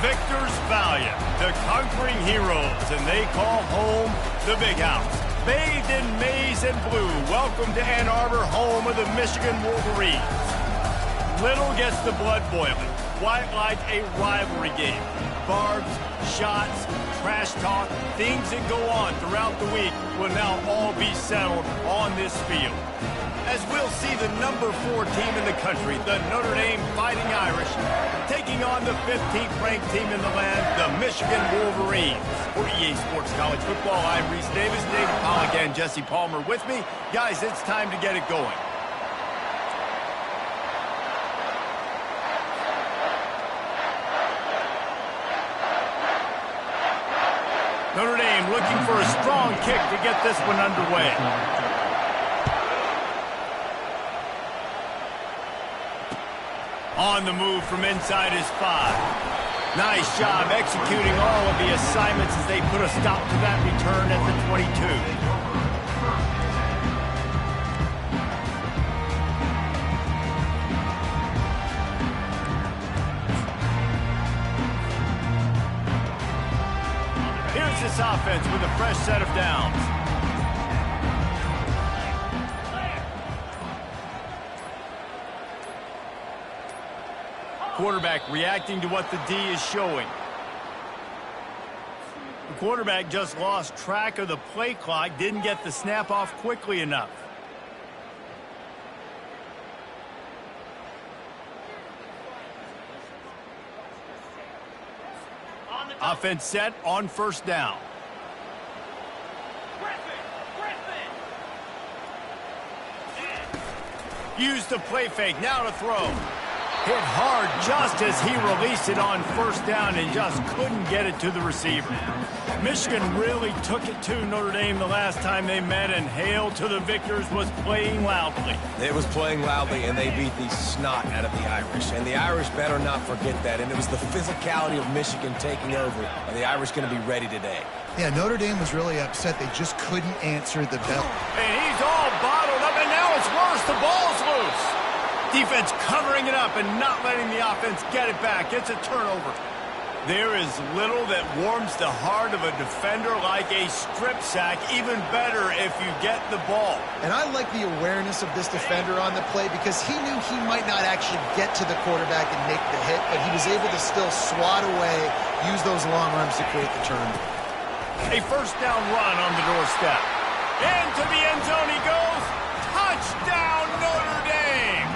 victors valiant, the conquering heroes, and they call home the Big House. Bathed in maize and blue, welcome to Ann Arbor, home of the Michigan Wolverines. Little gets the blood boiling, quite like a rivalry game. Barbs, shots, trash talk, things that go on throughout the week will now all be settled on this field. As we'll see the number 4 team in the country, the Notre Dame Fighting Irish, taking on the 15th ranked team in the land, the Michigan Wolverines. For EA Sports College Football, I'm Reese Davis, David Pollack, and Jesse Palmer with me. Guys, it's time to get it going. Notre Dame looking for a strong kick to get this one underway. On the move from inside his 5. Nice job executing all of the assignments as they put a stop to that return at the 22. Here's this offense with a fresh set of downs. Quarterback reacting to what the D is showing. The quarterback just lost track of the play clock, didn't get the snap off quickly enough. Offense set on first down. Use the play fake, now to throw. Hit hard just as he released it on first down and just couldn't get it to the receiver. Michigan really took it to Notre Dame the last time they met, and Hail to the Victors was playing loudly. It was playing loudly, and they beat the snot out of the Irish. And the Irish better not forget that. And it was the physicality of Michigan taking over. Are the Irish going to be ready today? Yeah, Notre Dame was really upset. They just couldn't answer the bell. And he's all bottled up, and now it's worse. The ball's loose. Defense covering it up and not letting the offense get it back. It's a turnover. There is little that warms the heart of a defender like a strip sack. Even better if you get the ball. And I like the awareness of this defender on the play because he knew he might not actually get to the quarterback and make the hit, but he was able to still swat away, use those long arms to create the turnover. A first down run on the doorstep. Into the end zone he goes. Touchdown, Notre Dame!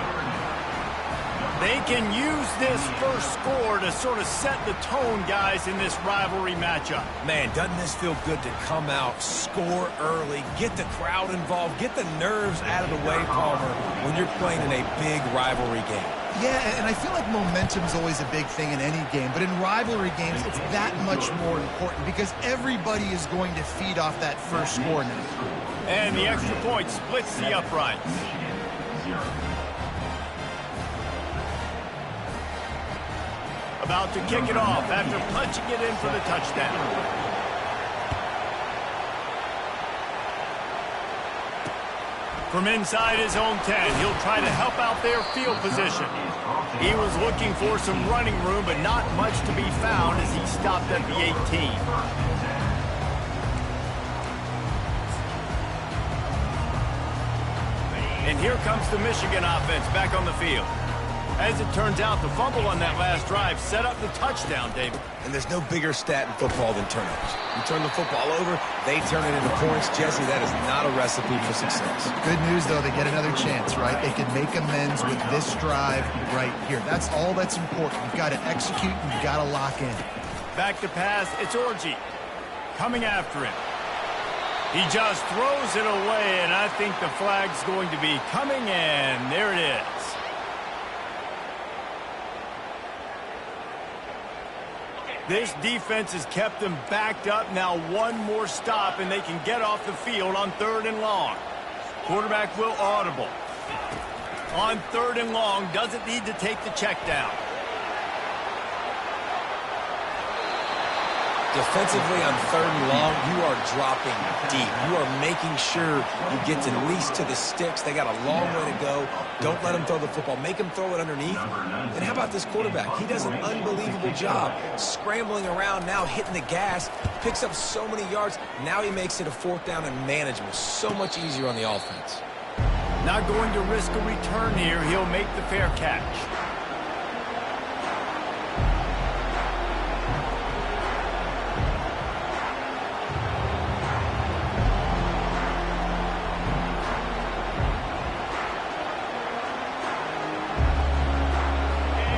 They can use this first score to sort of set the tone, guys, in this rivalry matchup. Man, doesn't this feel good to come out, score early, get the crowd involved, get the nerves out of the way, Palmer, when you're playing in a big rivalry game? Yeah, and I feel like momentum's always a big thing in any game, but in rivalry games, it's that much more important because everybody is going to feed off that first score now. And the extra point splits the uprights. About to kick it off after punching it in for the touchdown. From inside his own 10, he'll try to help out their field position. He was looking for some running room, but not much to be found as he stopped at the 18. And here comes the Michigan offense back on the field. As it turns out, the fumble on that last drive set up the touchdown, David. And there's no bigger stat in football than turnovers. You turn the football over, they turn it into points. Jesse, that is not a recipe for success. Good news, though, they get another chance, right? They can make amends with this drive right here. That's all that's important. You've got to execute, and you've got to lock in. Back to pass, it's Orji coming after him. He just throws it away, and I think the flag's going to be coming, and there it is. This defense has kept them backed up. Now one more stop, and they can get off the field on 3rd and long. Quarterback will audible. On 3rd and long, doesn't need to take the check down. Defensively on 3rd and long, you are are dropping deep. You are making sure you get at least to the sticks. They got a long way to go. Don't let them throw the football. Make them throw it underneath. And how about this quarterback? He does an unbelievable job scrambling around, now hitting the gas, picks up so many yards. Now he makes it a 4th down and manageable. So much easier on the offense. Not going to risk a return here. He'll make the fair catch.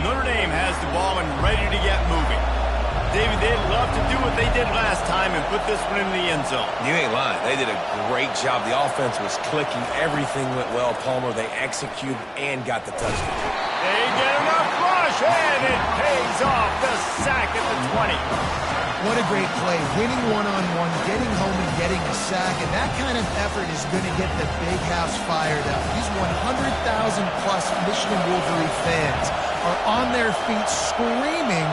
Notre Dame has the ball and ready to get moving. David, they'd love to do what they did last time and put this one in the end zone. You ain't lying. They did a great job. The offense was clicking. Everything went well, Palmer. They executed and got the touchdown. They get enough rush, and it pays off. The sack at the 20. What a great play. Winning one-on-one, getting home and getting a sack, and that kind of effort is going to get the big house fired up. These 100,000-plus Michigan Wolverine fans are on their feet screaming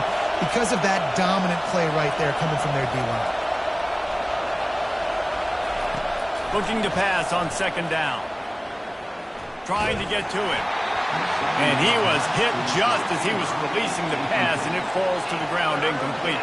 because of that dominant play right there coming from their D-line. Looking to pass on 2nd down. Trying to get to it. And he was hit just as he was releasing the pass, and it falls to the ground incomplete.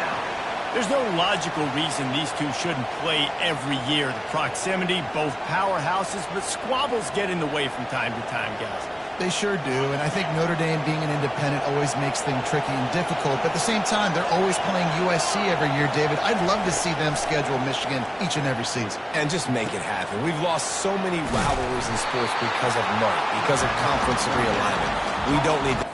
There's no logical reason these two shouldn't play every year. The proximity, both powerhouses, but squabbles get in the way from time to time, guys. They sure do, and I think Notre Dame being an independent always makes things tricky and difficult. But at the same time, they're always playing USC every year, David. I'd love to see them schedule Michigan each and every season. And just make it happen. We've lost so many rivalries in sports because of money, because of conference realignment. We don't need to.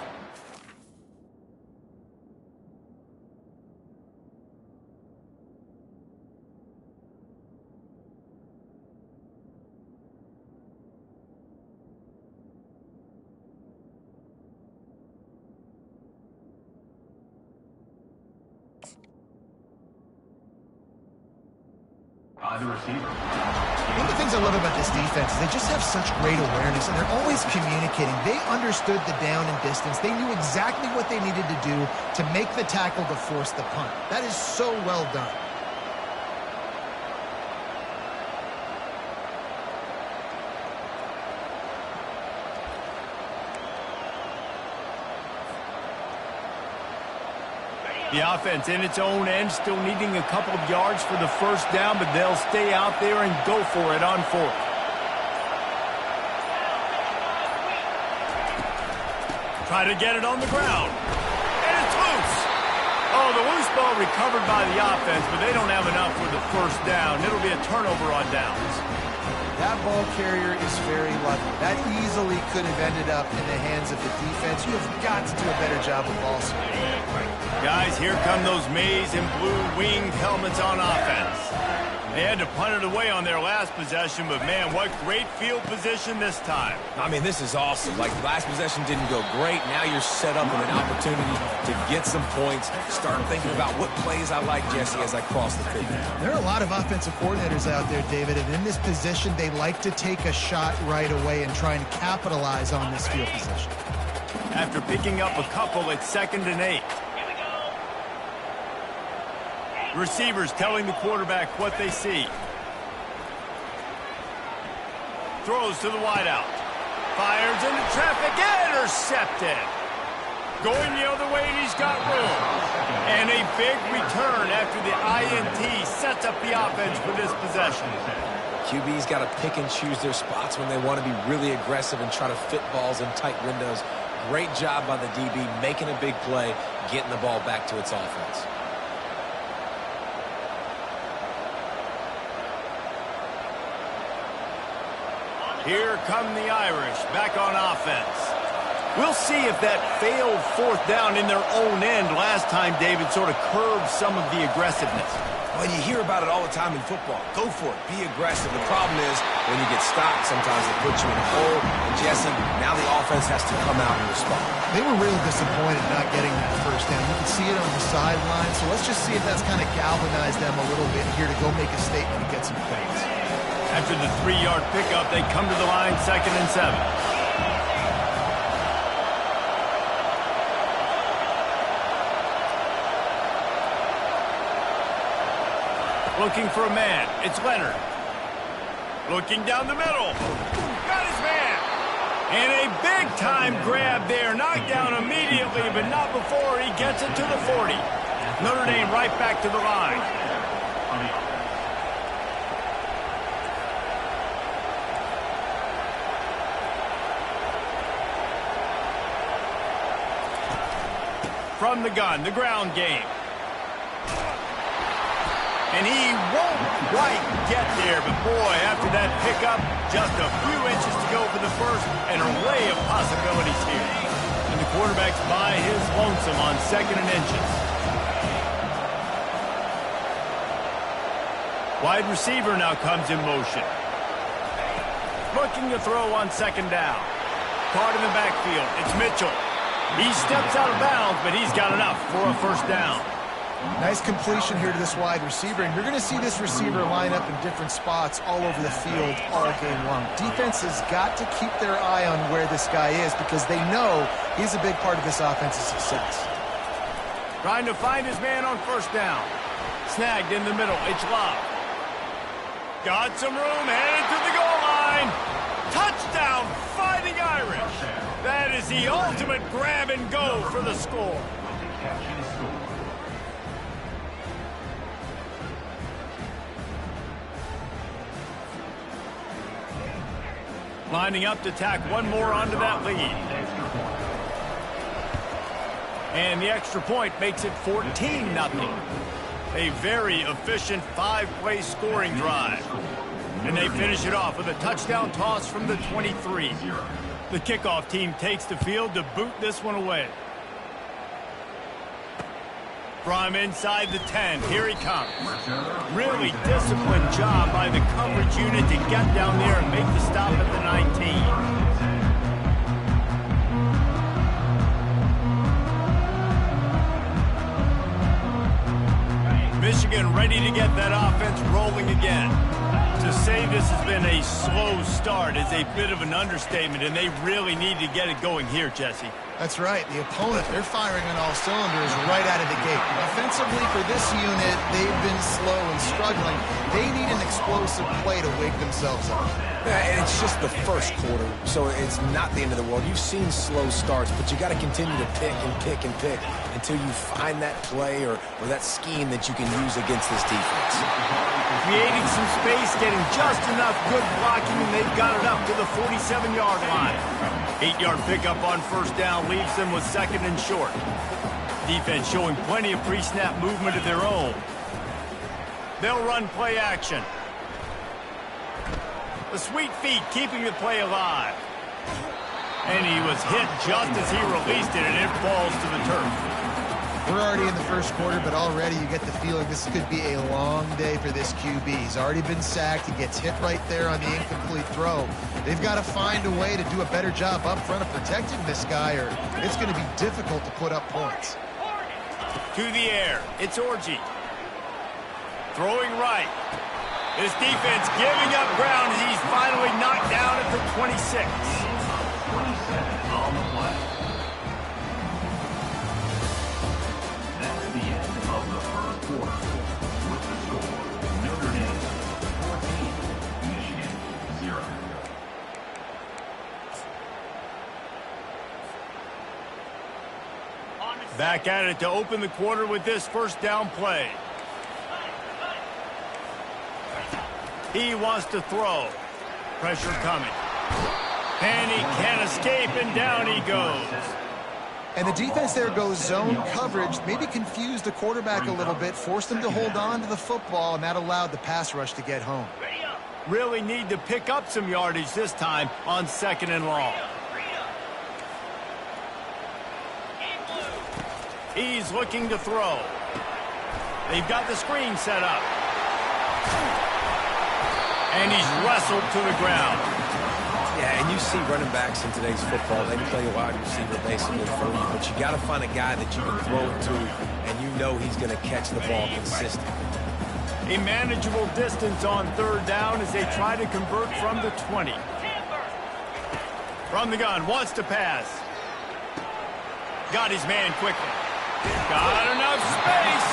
The receiver. One of the things I love about this defense is they just have such great awareness, and they're always communicating. They understood the down and distance. They knew exactly what they needed to do to make the tackle to force the punt. That is so well done. The offense in its own end, still needing a couple of yards for the 1st down, but they'll stay out there and go for it on 4th. Try to get it on the ground. And it's loose. Oh, the loose ball recovered by the offense, but they don't have enough for the 1st down. It'll be a turnover on downs. That ball carrier is very lucky. That easily could have ended up in the hands of the defense. You have got to do a better job of ball security. Guys, here come those maize and blue winged helmets on offense. They had to punt it away on their last possession, but man, what great field position this time. I mean, this is awesome. Like, last possession didn't go great. Now you're set up with an opportunity to get some points. Start thinking about what plays I like, Jesse, as I cross the field. There are a lot of offensive coordinators out there, David, and in this position, they like to take a shot right away and try and capitalize on this field position. After picking up a couple at 2nd and 8. Receivers telling the quarterback what they see. Throws to the wideout. Fires into traffic. Intercepted. Going the other way, and he's got room. And a big return after the INT sets up the offense for this possession. QB's got to pick and choose their spots when they want to be really aggressive and try to fit balls in tight windows. Great job by the DB, making a big play, getting the ball back to its offense. Here come the Irish, back on offense. We'll see if that failed 4th down in their own end last time, David, sort of curbed some of the aggressiveness. Well, you hear about it all the time in football. Go for it. Be aggressive. The problem is when you get stopped, sometimes it puts you in a hole. And, Jesse, now the offense has to come out and respond. They were real disappointed not getting that 1st down. You can see it on the sideline. So let's just see if that's kind of galvanized them a little bit here to go make a statement and get some points. After the 3-yard pickup, they come to the line 2nd and 7. Looking for a man. It's Leonard. Looking down the middle. Got his man. And a big-time grab there. Knocked down immediately, but not before he gets it to the 40. Notre Dame right back to the line. From the gun, the ground game. And he won't quite get there, but boy, after that pickup, just a few inches to go for the first, an array of possibilities here. And the quarterback's by his lonesome on 2nd and inches. Wide receiver now comes in motion. Looking to throw on 2nd down. Caught in the backfield. It's Mitchell. He steps out of bounds, but he's got enough for a first down. Nice completion here to this wide receiver, and you're going to see this receiver line up in different spots all over the field all game long. Defense has got to keep their eye on where this guy is because they know he's a big part of this offense's success. Trying to find his man on 1st down. Snagged in the middle. It's Love. Got some room, headed to the goal line. Touchdown, Fighting Irish. That is the ultimate grab and go for the score. Lining up to tack one more onto that lead. And the extra point makes it 14-0. A very efficient 5-play scoring drive. And they finish it off with a touchdown toss from the 23. The kickoff team takes the field to boot this one away. From inside the 10, here he comes. Really disciplined job by the coverage unit to get down there and make the stop at the 19. Michigan ready to get that offense rolling again. To say this has been a slow start is a bit of an understatement, and they really need to get it going here, Jesse. That's right. The opponent, they're firing on all cylinders right out of the gate. Offensively, for this unit, they've been slow and struggling. They need an explosive play to wake themselves up. Yeah, and it's just the first quarter, so it's not the end of the world. You've seen slow starts, but you got to continue to pick and pick and pick until you find that play or that scheme that you can use against this defense. Creating some space, getting just enough good blocking, and they've got it up to the 47-yard line. 8-yard pickup on 1st down leaves them with 2nd and short. Defense showing plenty of pre-snap movement of their own. They'll run play action. The sweet feet keeping the play alive. And he was hit just as he released it, and it falls to the turf. We're already in the first quarter, but already you get the feeling this could be a long day for this QB. He's already been sacked. He gets hit right there on the incomplete throw. They've got to find a way to do a better job up front of protecting this guy, or it's going to be difficult to put up points. To the air. It's Orji. Throwing right. This defense giving up ground as he's finally knocked down at the 26. 27 on the play. That's the end of the first quarter. With the score, Notre Dame 14, Michigan 0. Back at it to open the quarter with this 1st down play. He wants to throw. Pressure coming. And he can't escape, and down he goes. And the defense there goes zone coverage, maybe confused the quarterback a little bit, forced him to hold on to the football, and that allowed the pass rush to get home. Really need to pick up some yardage this time on 2nd and long. He's looking to throw. They've got the screen set up. And he's wrestled to the ground. Yeah, and you see running backs in today's football, they play a wide receiver basically for you, but you got to find a guy that you can throw it to, and you know he's going to catch the ball consistently. A manageable distance on 3rd down as they try to convert from the 20. From the gun, wants to pass. Got his man quickly. Got enough space.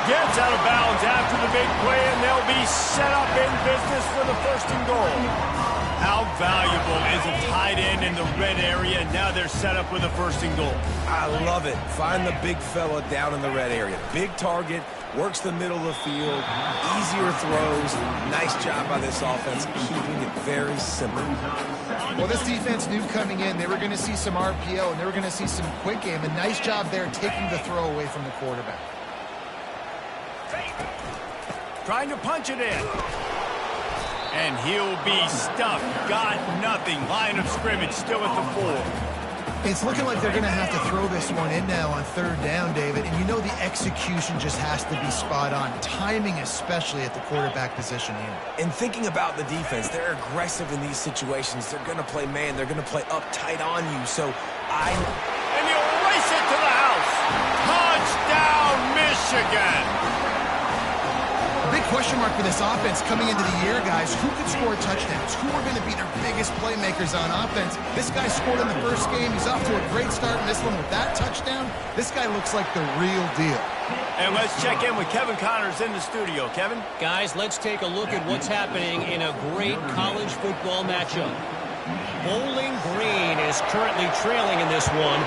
Gets out of bounds after the big play, and they'll be set up in business for the first and goal. How valuable is a tight end in the red area? Now they're set up with a first and goal. I love it. Find the big fella down in the red area. Big target, works the middle of the field, easier throws. Nice job by this offense, keeping it very simple. Well, this defense knew coming in they were going to see some RPO and they were going to see some quick game. A nice job there taking the throw away from the quarterback. Trying to punch it in. And he'll be stuffed. Got nothing. Line of scrimmage still at the 4. It's looking like they're going to have to throw this one in now on third down, David. And you know the execution just has to be spot on. Timing especially at the quarterback position here. And thinking about the defense, they're aggressive in these situations. They're going to play man. They're going to play up tight on you. So And he'll race it to the house. Touchdown, Michigan. Big question mark for this offense coming into the year, guys. Who could score touchdowns? Who are going to be their biggest playmakers on offense? This guy scored in the first game. He's off to a great start in this one with that touchdown. This guy looks like the real deal. And let's check in with Kevin Connors in the studio. Kevin? Guys, let's take a look at what's happening in a great college football matchup. Bowling Green is currently trailing in this one,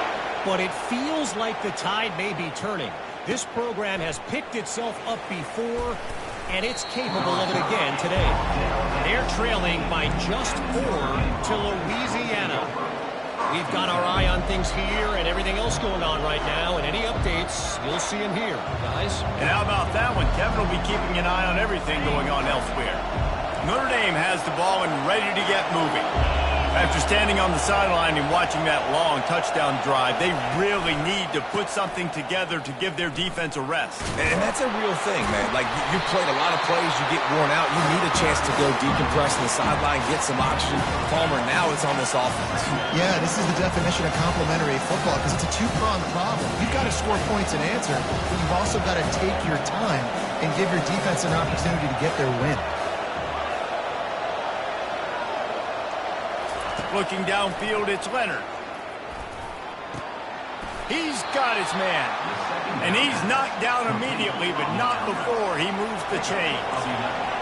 but it feels like the tide may be turning. This program has picked itself up before, and it's capable of it again today. They're trailing by just 4 to Louisiana. We've got our eye on things here and everything else going on right now, and any updates, you'll see them here, guys. And how about that one? Kevin will be keeping an eye on everything going on elsewhere. Notre Dame has the ball and ready to get moving. After standing on the sideline and watching that long touchdown drive, they really need to put something together to give their defense a rest. And that's a real thing, man. Like, you played a lot of plays, you get worn out, you need a chance to go decompress on the sideline, get some oxygen. Palmer, now it's on this offense. Yeah, this is the definition of complementary football because it's a two-pronged problem. You've got to score points and answer, but you've also got to take your time and give your defense an opportunity to get their win. Looking downfield, it's Leonard. He's got his man. And he's knocked down immediately, but not before he moves the chains.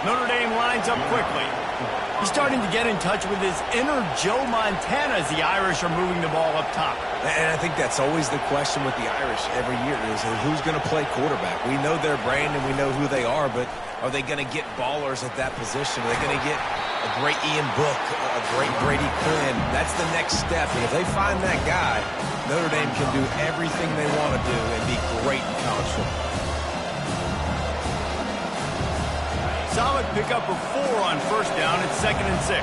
Notre Dame lines up quickly. He's starting to get in touch with his inner Joe Montana as the Irish are moving the ball up top. And I think that's always the question with the Irish every year is who's going to play quarterback. We know their brand and we know who they are, but are they going to get ballers at that position? Are they going to get a great Ian Book, a great Brady Quinn? That's the next step. And if they find that guy, Notre Dame can do everything they want to do and be great in college football. Solid pickup of 4 on first down. It's 2nd and 6.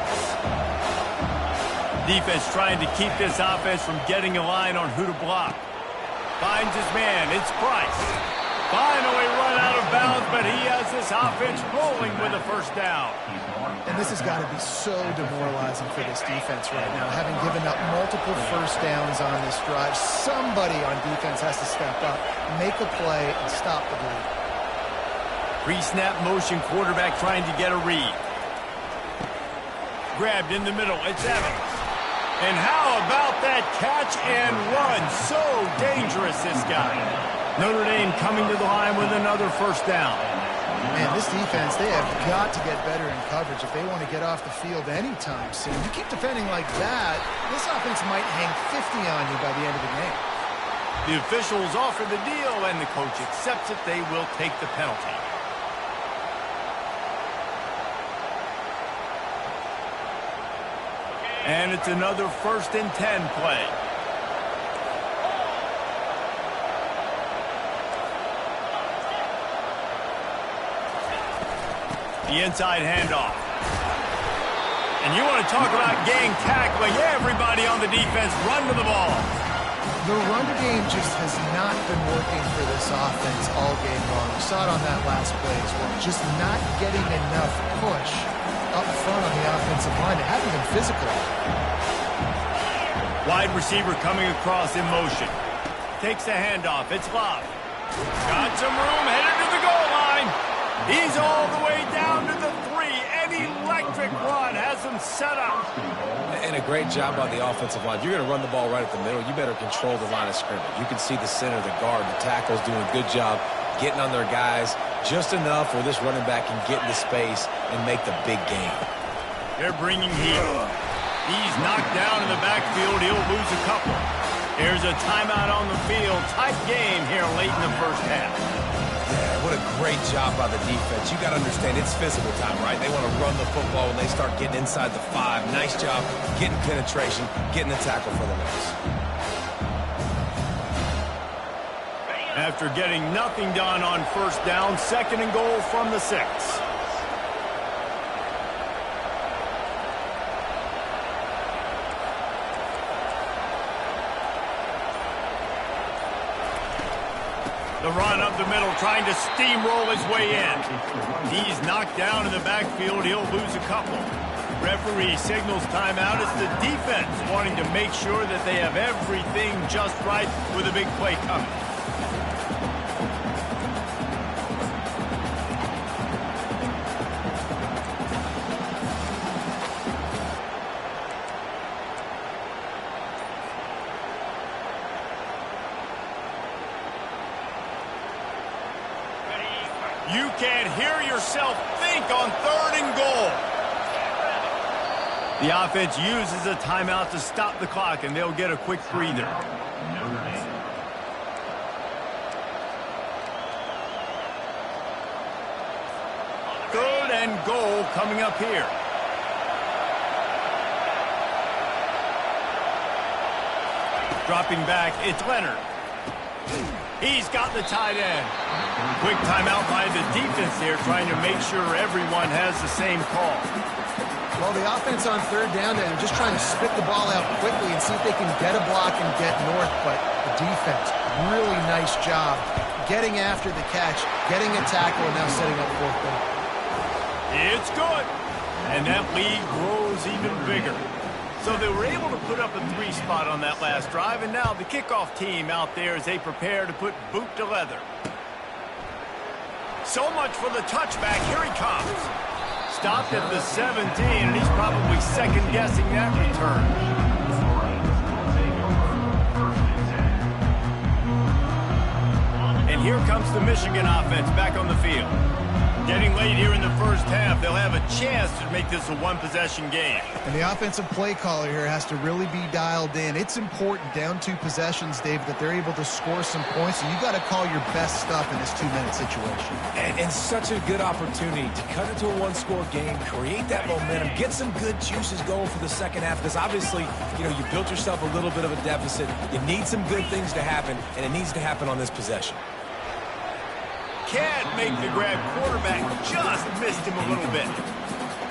Defense trying to keep this offense from getting a line on who to block. Finds his man. It's Price. Finally run out of bounds, but he has this offense rolling with a first down. And this has got to be so demoralizing for this defense right now, having given up multiple first downs on this drive. Somebody on defense has to step up, make a play, and stop the bleed. Pre-snap motion quarterback trying to get a read. Grabbed in the middle. It's Evans. And how about that catch and run? So dangerous, this guy. Notre Dame coming to the line with another first down. Man, this defense, they have got to get better in coverage if they want to get off the field anytime soon. You keep defending like that, this offense might hang 50 on you by the end of the game. The officials offer the deal, and the coach accepts it. They will take the penalty. And it's another 1st and 10 play. The inside handoff. And you want to talk about gang tackling. Everybody on the defense run to the ball. The run game just has not been working for this offense all game long. We saw it on that last play as well. Just not getting enough push up front on the offensive line. They haven't been physical. Wide receiver coming across in motion. Takes the handoff. It's Love. Got some room, headed to the goal line. He's all the way down to the 3. An electric run has him set up. And a great job by the offensive line. If you're going to run the ball right at the middle, you better control the line of scrimmage. You can see the center, the guard, the tackle's doing a good job getting on their guys just enough where this running back can get into space and make the big gain. They're bringing heat. He's knocked down in the backfield. He'll lose a couple. There's a timeout on the field. Tight game here late in the first half. Yeah, what a great job by the defense. You got to understand, it's physical time, right? They want to run the football when they start getting inside the 5. Nice job getting penetration, getting the tackle for the loss. After getting nothing done on first down, 2nd and goal from the 6. The run up the middle, trying to steamroll his way in. He's knocked down in the backfield. He'll lose a couple. Referee signals timeout. It's the defense wanting to make sure that they have everything just right with a big play coming. You can't hear yourself think on 3rd and goal. The offense uses a timeout to stop the clock, and they'll get a quick breather. 3rd and goal coming up here. Dropping back, it's Leonard. He's got the tight end. Quick timeout by the defense here, trying to make sure everyone has the same call. Well, the offense on 3rd down, they're just trying to spit the ball out quickly and see if they can get a block and get north. But the defense, really nice job getting after the catch, getting a tackle, and now setting up 4th down. It's good. And that lead grows even bigger. So they were able to put up a 3 spot on that last drive, and now the kickoff team out there as they prepare to put boot to leather. So much for the touchback. Here he comes. Stopped at the 17, and he's probably second-guessing that return. And here comes the Michigan offense back on the field. Getting late here in the first half, they'll have a chance to make this a one-possession game. And the offensive play caller here has to really be dialed in. It's important, down 2 possessions, Dave, that they're able to score some points. So you got to call your best stuff in this 2-minute situation. And such a good opportunity to cut into a 1-score game, create that momentum, get some good juices going for the second half. Because obviously, you built yourself a little bit of a deficit. You need some good things to happen, and it needs to happen on this possession. Can't make the grab. Quarterback just missed him a little bit.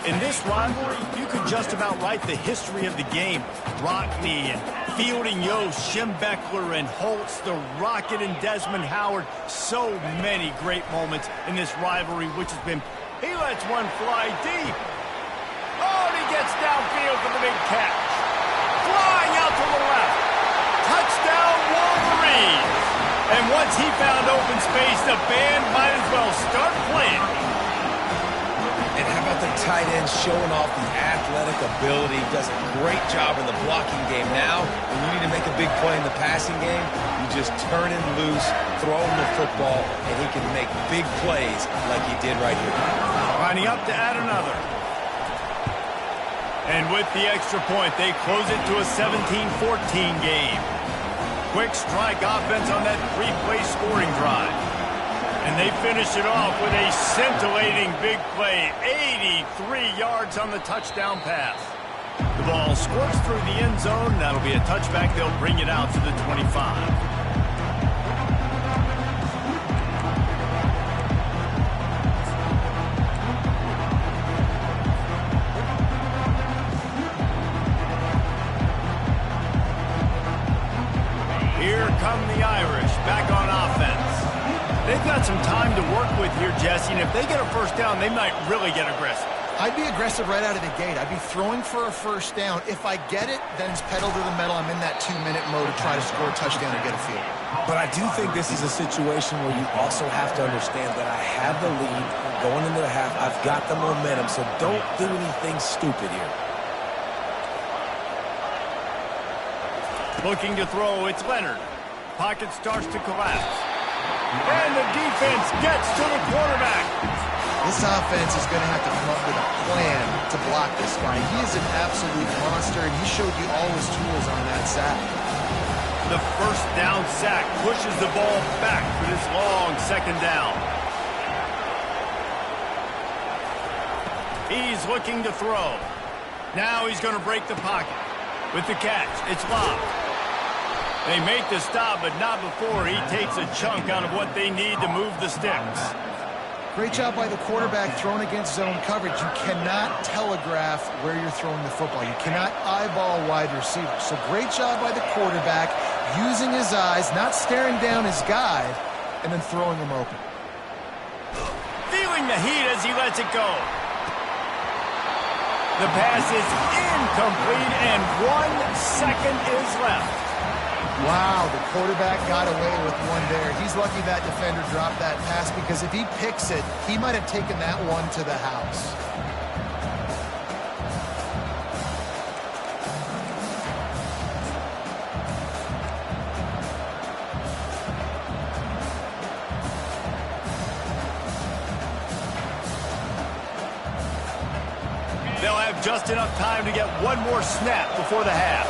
In this rivalry, you could just about write the history of the game. Rockney and Fielding Yost, Schembechler and Holtz, the Rocket and Desmond Howard. So many great moments in this rivalry, which has been... He lets one fly deep. Oh, and he gets downfield for the big catch. Flying out to the left. Touchdown, Wolverines. And once he found open space, the band might as well start playing. And how about the tight end showing off the athletic ability? Does a great job in the blocking game. Now, when you need to make a big play in the passing game, you just turn him loose, throw him the football, and he can make big plays like he did right here. Lining up to add another. And with the extra point, they close it to a 17-14 game. Quick strike offense on that 3-play scoring drive. And they finish it off with a scintillating big play. 83 yards on the touchdown pass. The ball squirts through the end zone. That'll be a touchback. They'll bring it out to the 25. Here come the Irish back on offense. They've got some time to work with here, Jesse, and if they get a first down, they might really get aggressive. I'd be aggressive right out of the gate. I'd be throwing for a first down. If I get it, then it's pedal to the metal. I'm in that 2-minute mode to try to score a touchdown and get a field. But I do think this is a situation where you also have to understand that I have the lead going into the half. I've got the momentum, so don't do anything stupid here. Looking to throw, it's Leonard. Pocket starts to collapse. And the defense gets to the quarterback. This offense is going to have to come up with a plan to block this guy. He is an absolute monster, and he showed you all his tools on that sack. The first down sack pushes the ball back for this long second down. He's looking to throw. Now he's going to break the pocket. With the catch, it's locked. They make the stop, but not before he takes a chunk out of what they need to move the sticks. Great job by the quarterback throwing against zone coverage. You cannot telegraph where you're throwing the football. You cannot eyeball wide receivers. So great job by the quarterback using his eyes, not staring down his guy, and then throwing him open. Feeling the heat as he lets it go. The pass is incomplete, and 1 second is left. Wow, the quarterback got away with one there. He's lucky that defender dropped that pass, because if he picks it, he might have taken that one to the house. They'll have just enough time to get one more snap before the half.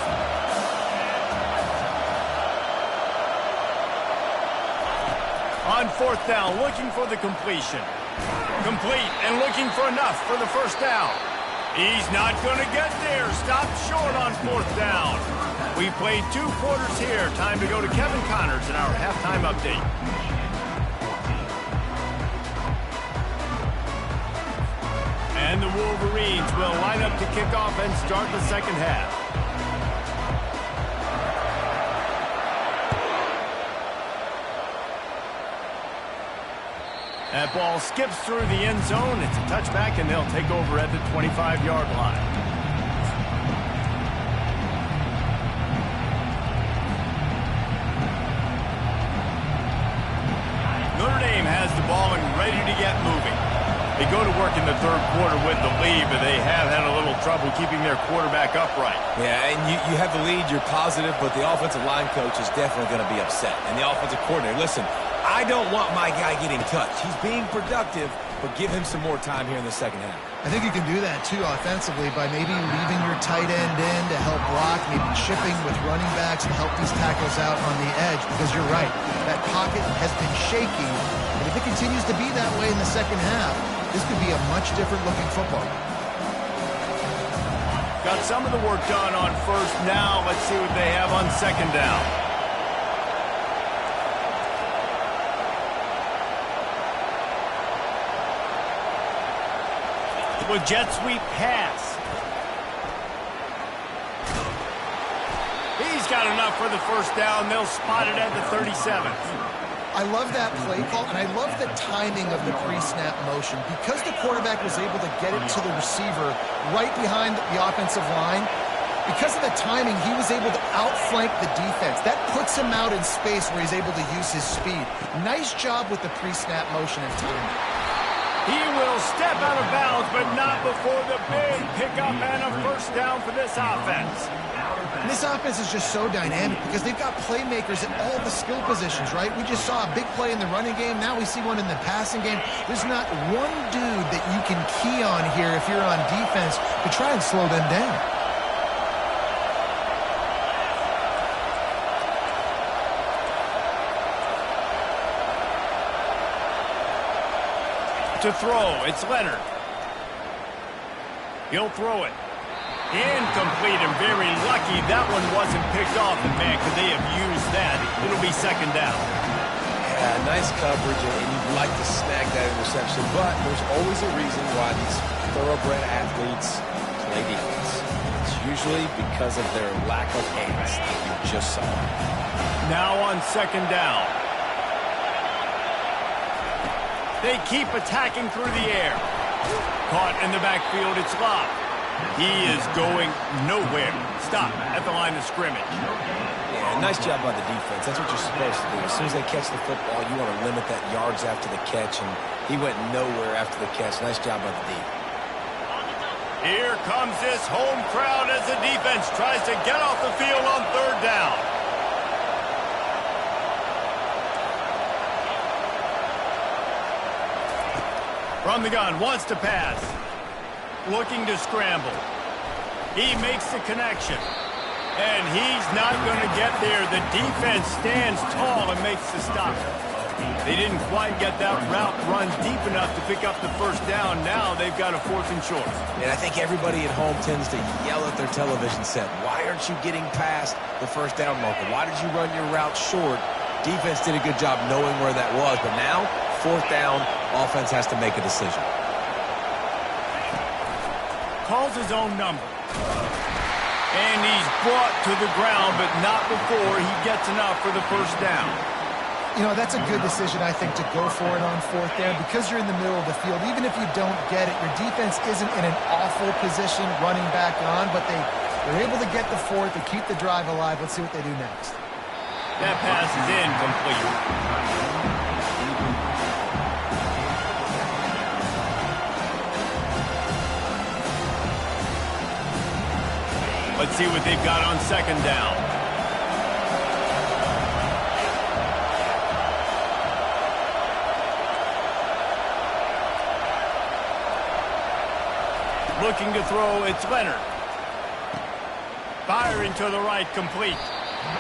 On fourth down, looking for the completion. Complete and looking for enough for the first down. He's not going to get there. Stopped short on fourth down. We played 2 quarters here. Time to go to Kevin Connors in our halftime update. And the Wolverines will line up to kick off and start the second half. That ball skips through the end zone. It's a touchback, and they'll take over at the 25-yard line. Notre Dame has the ball and ready to get moving. They go to work in the third quarter with the lead, but they have had a little trouble keeping their quarterback upright. Yeah, and you have the lead, you're positive, but the offensive line coach is definitely going to be upset. And the offensive coordinator, listen, I don't want my guy getting touched. He's being productive, but give him some more time here in the second half. I think you can do that, too, offensively, by maybe leaving your tight end in to help block, maybe chipping with running backs to help these tackles out on the edge, because you're right. That pocket has been shaky, and if it continues to be that way in the second half, this could be a much different-looking football. Got some of the work done on first. Now let's see what they have on second down. With jet sweep pass. He's got enough for the first down. They'll spot it at the 37. I love that play call, and I love the timing of the pre-snap motion. Because the quarterback was able to get it to the receiver right behind the offensive line, because of the timing, he was able to outflank the defense. That puts him out in space where he's able to use his speed. Nice job with the pre-snap motion and timing. He will step out of bounds, but not before the big pickup and a first down for this offense. And this offense is just so dynamic because they've got playmakers at all the skill positions, right? We just saw a big play in the running game. Now we see one in the passing game. There's not one dude that you can key on here if you're on defense to try and slow them down. To throw, it's Leonard. He'll throw it. Incomplete, and very lucky that one wasn't picked off. And man, could they have used that? It'll be second down. Yeah, nice coverage, and you'd like to snag that interception, but there's always a reason why these thoroughbred athletes play defense. It's usually because of their lack of hands that you just saw. Now on second down. They keep attacking through the air. Caught in the backfield, it's locked. He is going nowhere. Stop at the line of scrimmage. Yeah, nice job by the defense. That's what you're supposed to do. As soon as they catch the football, you want to limit that yards after the catch, and he went nowhere after the catch. Nice job by the D. Here comes this home crowd as the defense tries to get off the field on third down. From the gun, wants to pass. Looking to scramble. He makes the connection. And he's not going to get there. The defense stands tall and makes the stop. They didn't quite get that route run deep enough to pick up the first down. Now they've got a 4th and short. And I think everybody at home tends to yell at their television set. Why aren't you getting past the first down marker? Why did you run your route short? Defense did a good job knowing where that was. But now, 4th down, offense has to make a decision. Calls his own number. And he's brought to the ground, but not before he gets enough for the first down. You know, that's a good decision, I think, to go for it on 4th down because you're in the middle of the field. Even if you don't get it, your defense isn't in an awful position running back on, but they're able to get the 4th to keep the drive alive. Let's see what they do next. That pass is incomplete. Let's see what they've got on 2nd down. Looking to throw, it's Leonard. Firing to the right, complete.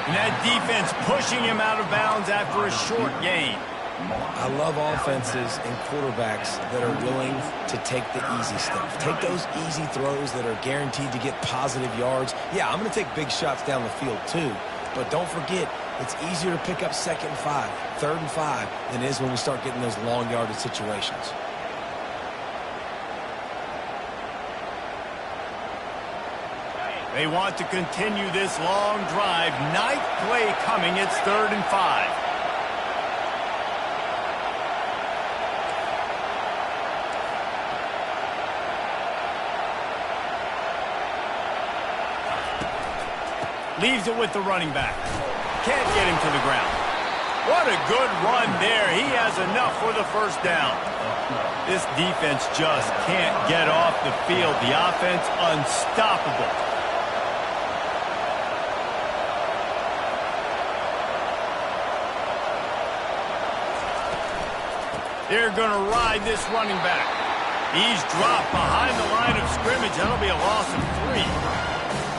And that defense pushing him out of bounds after a short gain. I love offenses and quarterbacks that are willing to take the easy stuff. Take those easy throws that are guaranteed to get positive yards. Yeah, I'm going to take big shots down the field too. But don't forget, it's easier to pick up 2nd and 5, 3rd and 5 than it is when we start getting those long yardage situations. They want to continue this long drive. 9th play coming. It's 3rd and 5. Leaves it with the running back. Can't get him to the ground. What a good run there. He has enough for the first down. This defense just can't get off the field. The offense unstoppable. They're going to ride this running back. He's dropped behind the line of scrimmage. That'll be a loss of 3.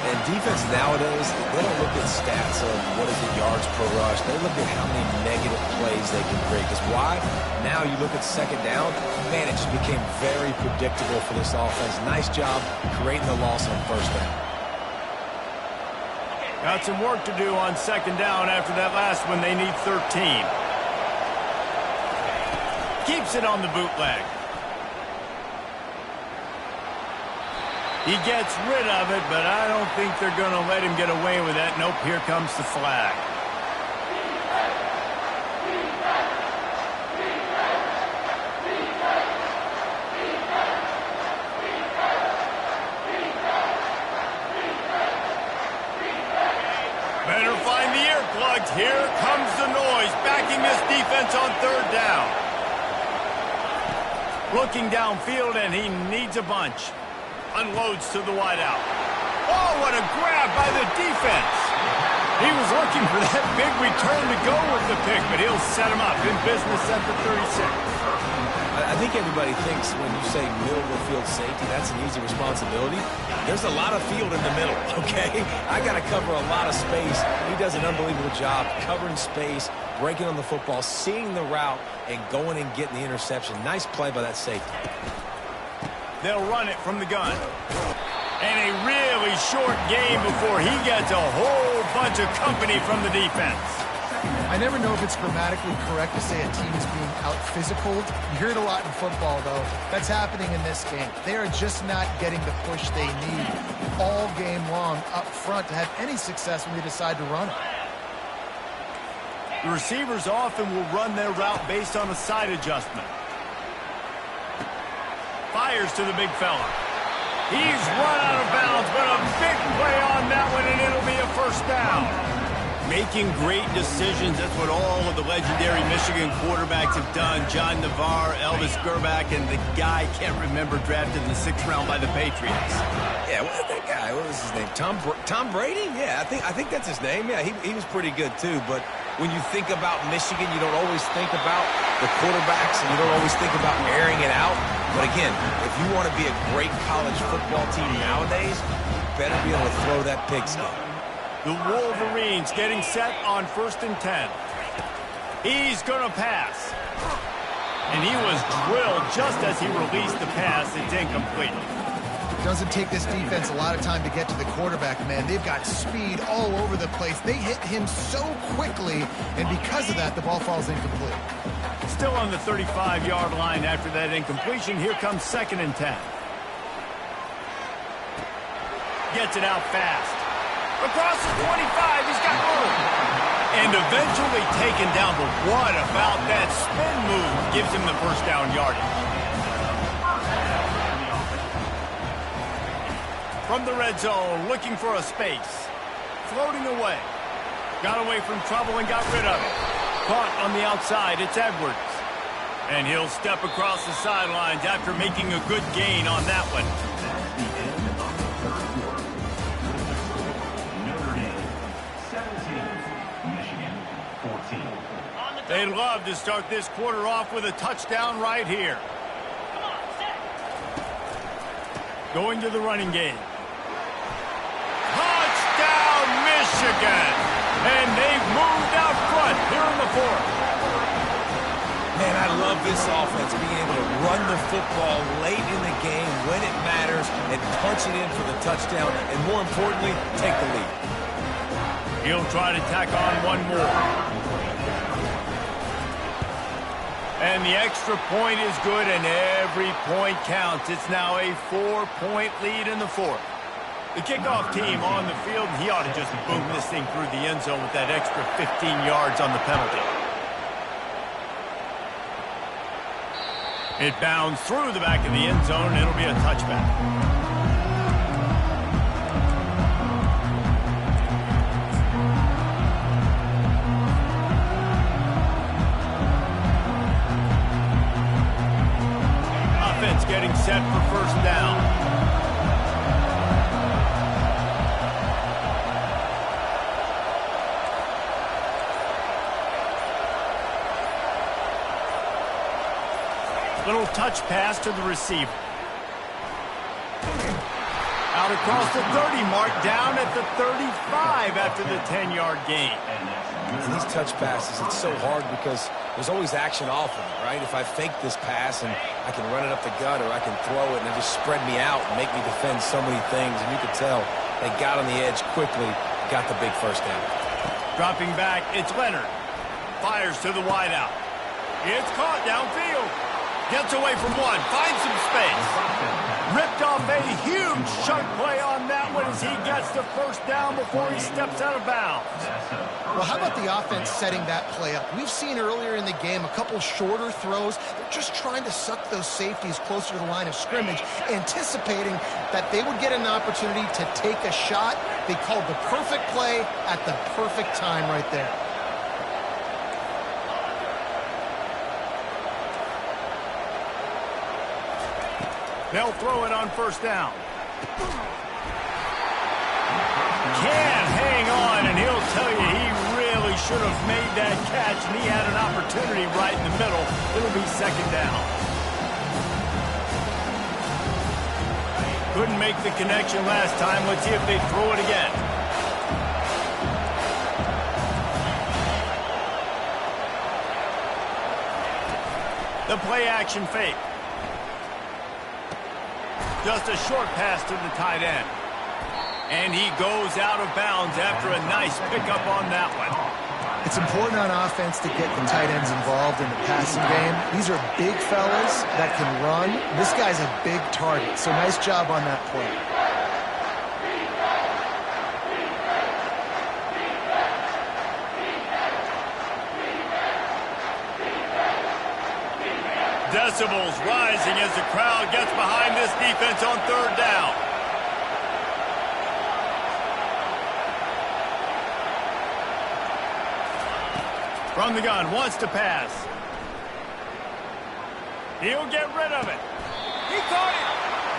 And defense nowadays, they don't look at stats of what is the yards per rush. They look at how many negative plays they can create. Because why? Now you look at 2nd down, man, it just became very predictable for this offense. Nice job creating the loss on 1st down. Got some work to do on 2nd down after that last one. They need 13. Keeps it on the bootleg. He gets rid of it, but I don't think they're going to let him get away with that. Nope, here comes the flag. Better find the earplugs. Here comes the noise, backing this defense on 3rd down. Looking downfield, and he needs a bunch. Unloads to the wideout. Oh, what a grab by the defense. He was looking for that big return to go with the pick, but he'll set him up in business at the 36. I think everybody thinks when you say middle of the field safety, that's an easy responsibility. There's a lot of field in the middle, okay? I got to cover a lot of space. He does an unbelievable job covering space, breaking on the football, seeing the route, and going and getting the interception. Nice play by that safety. They'll run it from the gun. And a really short game before he gets a whole bunch of company from the defense. I never know if it's grammatically correct to say a team is being out-physicaled. You hear it a lot in football, though. That's happening in this game. They are just not getting the push they need all game long up front to have any success when they decide to run it. The receivers often will run their route based on a side adjustment. Fires to the big fella. He's run out of bounds, but a big play on that one, and it'll be a first down. Making great decisions. That's what all of the legendary Michigan quarterbacks have done. John Navarre, Elvis Gerbach, and the guy, can't remember, drafted in the 6th round by the Patriots. Yeah, that guy, what was his name? Tom Brady? Yeah, I think that's his name. Yeah, he was pretty good too. But when you think about Michigan, you don't always think about the quarterbacks, and you don't always think about airing it out. But again, if you want to be a great college football team nowadays, you better be able to throw that pigskin. The Wolverines getting set on 1st and 10. He's going to pass. And he was drilled just as he released the pass. It's incomplete. Doesn't take this defense a lot of time to get to the quarterback, man. They've got speed all over the place. They hit him so quickly, and because of that, the ball falls incomplete. Still on the 35-yard line after that incompletion. Here comes 2nd and 10. Gets it out fast. Across the 25, he's got room. And eventually taken down, but what about that spin move? Gives him the first down yardage. From the red zone, looking for a space. Floating away. Got away from trouble and got rid of it. Caught on the outside, it's Edwards. And he'll step across the sidelines after making a good gain on that one. They'd love to start this quarter off with a touchdown right here. Going to the running game. Touchdown, Michigan! And they've moved out front here in the 4th. Man, I love this offense, being able to run the football late in the game when it matters and punch it in for the touchdown, and more importantly, take the lead. He'll try to tack on one more. And the extra point is good, and every point counts. It's now a 4-point lead in the 4th. The kickoff team on the field, he ought to just boom this thing through the end zone with that extra 15 yards on the penalty. It bounds through the back of the end zone, and it'll be a touchback. Getting set for 1st down. Little touch pass to the receiver. Out across the 30 mark, down at the 35 after the 10-yard gain. And these touch passes, it's so hard because there's always action off of it, right? If I fake this pass and I can run it up the gut or I can throw it and it just spread me out and make me defend so many things. And you could tell they got on the edge quickly, got the big first down. Dropping back, it's Leonard. Fires to the wideout. It's caught downfield. Gets away from one, finds some space. Ripped off a huge chunk play on that one as he gets the first down before he steps out of bounds. Well, how about the offense setting that play up? We've seen earlier in the game a couple shorter throws. They're just trying to suck those safeties closer to the line of scrimmage, anticipating that they would get an opportunity to take a shot. They called the perfect play at the perfect time right there. They'll throw it on 1st down. Can't hang on, and he'll tell you he really should have made that catch, and he had an opportunity right in the middle. It'll be 2nd down. Couldn't make the connection last time. Let's see if they throw it again. The play action fake. Just a short pass to the tight end. And he goes out of bounds after a nice pickup on that one. It's important on offense to get the tight ends involved in the passing game. These are big fellas that can run. This guy's a big target, so nice job on that play. Decibels rising as the crowd gets behind this defense on 3rd down. From the gun, wants to pass. He'll get rid of it. He caught it.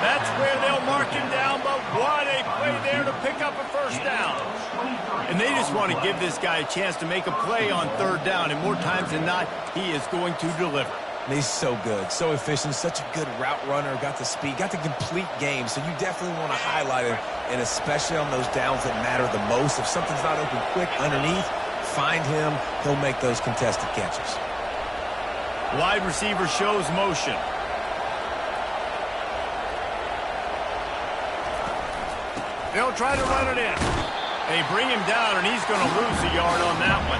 That's where they'll mark him down, but what a play there to pick up a first down. And they just want to give this guy a chance to make a play on 3rd down, and more times than not, he is going to deliver. And he's so good, so efficient, such a good route runner, got the speed, got the complete game. So you definitely want to highlight him, and especially on those downs that matter the most. If something's not open quick underneath, find him. He'll make those contested catches. Wide receiver shows motion. They'll try to run it in. They bring him down, and he's going to lose a yard on that one.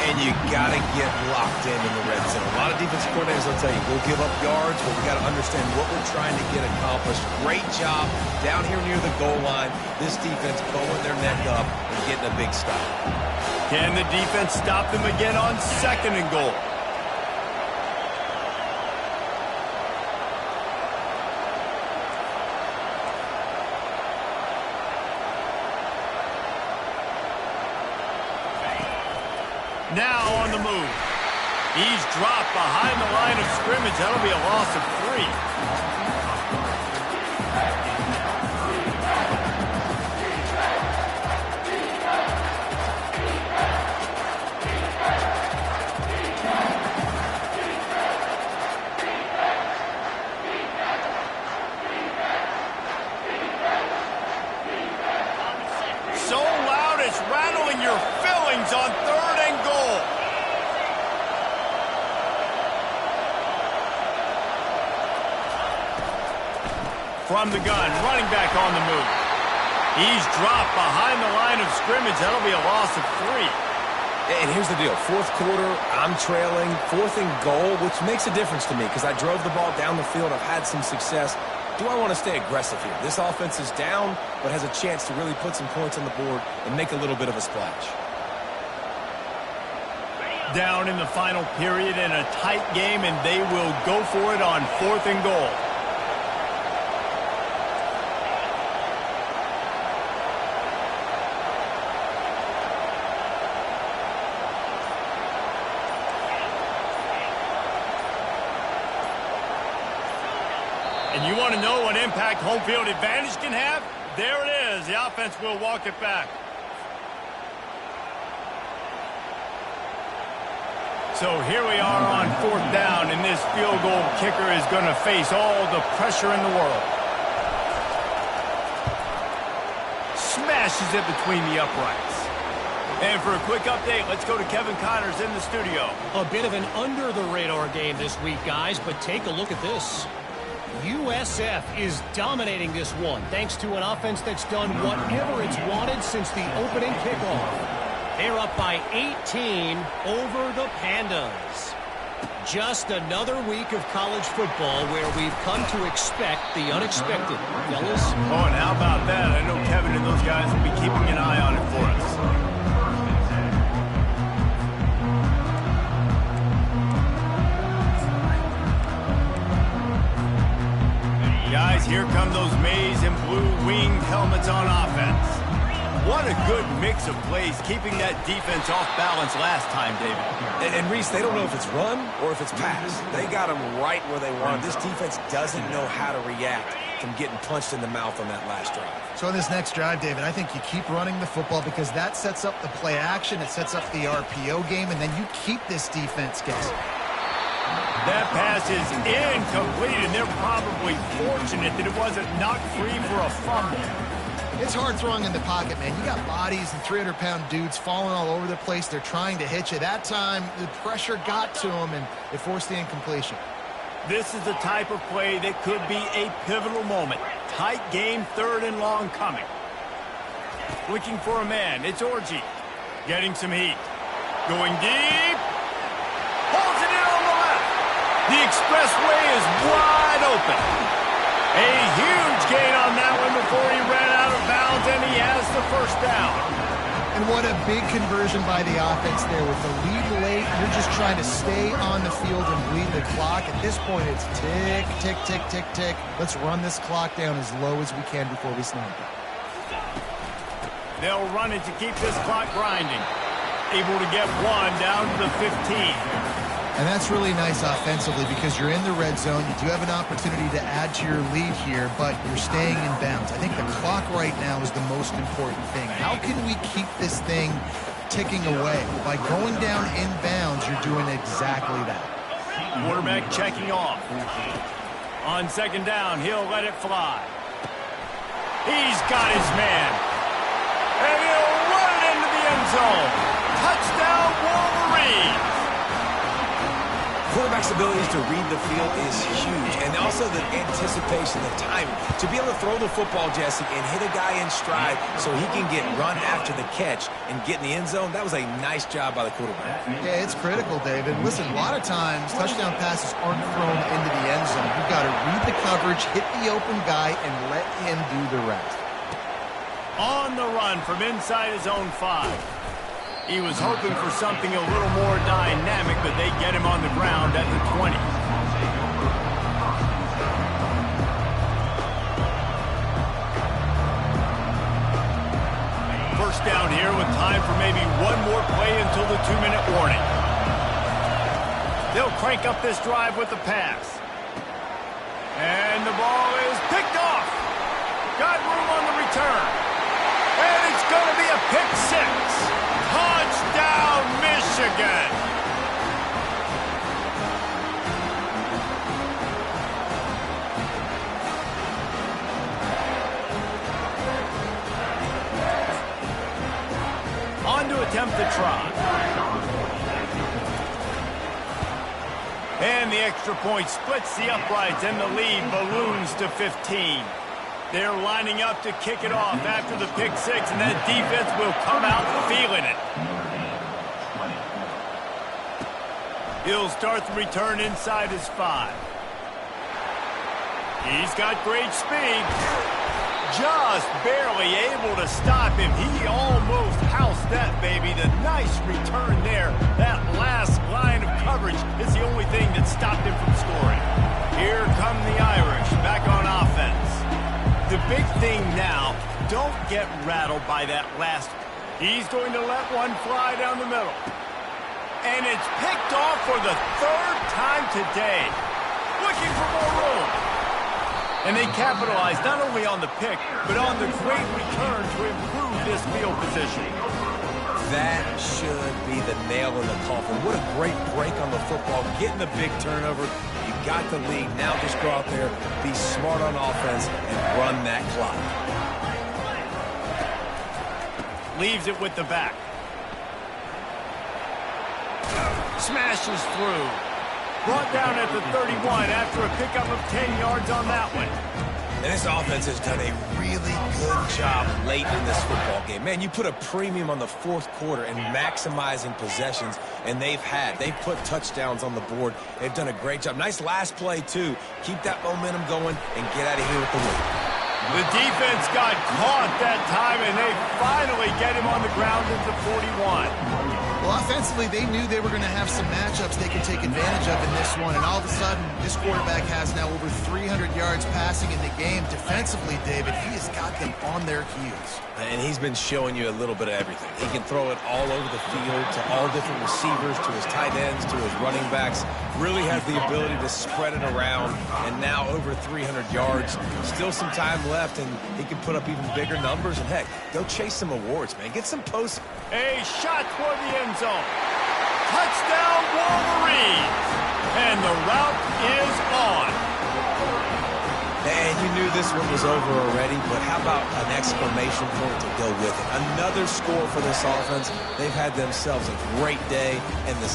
And you got to get locked in the red zone. A lot of defensive coordinators will tell you, we'll give up yards, but we got to understand what we're trying to get accomplished. Great job down here near the goal line. This defense bowing their neck up and getting a big stop. Can the defense stop them again on 2nd and goal? Now on the move. He's dropped behind the line of scrimmage. That'll be a loss of 3. So loud it's rattling your fillings on 3rd and goal. From the gun, running back on the move. He's dropped behind the line of scrimmage. That'll be a loss of 3. And here's the deal. 4th quarter, I'm trailing. 4th and goal, which makes a difference to me because I drove the ball down the field. I've had some success. Do I want to stay aggressive here? This offense is down, but has a chance to really put some points on the board and make a little bit of a splash. Down in the final period in a tight game, and they will go for it on 4th and goal. And you want to know what impact home field advantage can have? There it is. The offense will walk it back. So here we are on 4th down, and this field goal kicker is going to face all the pressure in the world. Smashes it between the uprights. And for a quick update, let's go to Kevin Connors in the studio. A bit of an under-the-radar game this week, guys, but take a look at this. USF is dominating this one thanks to an offense that's done whatever it's wanted since the opening kickoff. They're up by 18 over the Pandas. Just another week of college football where we've come to expect the unexpected, fellas. Oh, and how about that? I know Kevin and those guys will be keeping an eye on it for us. Guys, here come those maize and blue winged helmets on offense. What a good mix of plays, keeping that defense off balance last time, David. And Reese, they don't know if it's run or if it's pass. They got them right where they want them. This defense doesn't know how to react from getting punched in the mouth on that last drive. So on this next drive, David, I think you keep running the football because that sets up the play action, it sets up the RPO game, and then you keep this defense guessing. That pass is incomplete, and they're probably fortunate that it wasn't knocked free for a fumble. It's hard throwing in the pocket, man. You got bodies and 300-pound dudes falling all over the place. They're trying to hit you. That time, the pressure got to them, and it forced the incompletion. This is the type of play that could be a pivotal moment. Tight game, 3rd and long coming. Looking for a man. It's Orji. Getting some heat. Going deep. Holds it in on the left. The expressway is wide open. A huge gain on that one before he ran out of bounds, and he has the 1st down. And what a big conversion by the offense there. With the lead late, you're just trying to stay on the field and bleed the clock. At this point, it's tick, tick, tick, tick, tick. Let's run this clock down as low as we can before we snap it. They'll run it to keep this clock grinding. Able to get one down to the 15. And that's really nice offensively because you're in the red zone. You do have an opportunity to add to your lead here, but you're staying in bounds. I think the clock right now is the most important thing. How can we keep this thing ticking away? By going down in bounds, you're doing exactly that. Quarterback checking off. On second down, he'll let it fly. He's got his man. And he'll run it into the end zone. Touchdown, Wolverines. Quarterback's abilities to read the field is huge, and also the anticipation, the timing. To be able to throw the football, Jesse, and hit a guy in stride so he can get run after the catch and get in the end zone, that was a nice job by the quarterback. Yeah, it's critical, David. Listen, a lot of times touchdown passes aren't thrown into the end zone. You've got to read the coverage, hit the open guy, and let him do the rest. On the run from inside his own 5. He was hoping for something a little more dynamic, but they get him on the ground at the 20. First down here with time for maybe one more play until the 2-minute warning. They'll crank up this drive with the pass. And the ball is picked off. Got room on the return. And it's going to be a pick 6. Touchdown, Michigan! On to attempt the try. And the extra point splits the uprights, and the lead balloons to 15. They're lining up to kick it off after the pick 6, and that defense will come out feeling it. He'll start the return inside his 5. He's got great speed. Just barely able to stop him. He almost housed that baby. The nice return there. That last line of coverage is the only thing that stopped him from scoring. Here come the Irish back on offense. The big thing now, don't get rattled by that last. He's going to let one fly down the middle. And it's picked off for the 3rd time today. Looking for more room. And they capitalize not only on the pick, but on the great return to improve this field position. That should be the nail in the coffin. What a great break on the football. Getting the big turnover. You got the lead. Now just go out there, be smart on offense, and run that clock. Leaves it with the back. Smashes through. Brought down at the 31 after a pickup of 10 yards on that one. And this offense has done a really good job late in this football game. Man, you put a premium on the 4th quarter and maximizing possessions, and they've put touchdowns on the board. They've done a great job. Nice last play, too. Keep that momentum going and get out of here with the win. The defense got caught that time, and they finally get him on the ground at the 41. Well, offensively, they knew they were going to have some matchups they could take advantage of in this one, and all of a sudden, this quarterback has now over 300 yards passing in the game. Defensively, David, he has got them on their heels. And he's been showing you a little bit of everything. He can throw it all over the field to all different receivers, to his tight ends, to his running backs. Really has the ability to spread it around, and now over 300 yards. Still some time left, and he can put up even bigger numbers. And, heck, go chase some awards, man. Get some posts. A shot toward the end zone. Touchdown, Wolverines. And the route is on. And you knew this one was over already, but how about an exclamation point to go with it? Another score for this offense. They've had themselves a great day, and the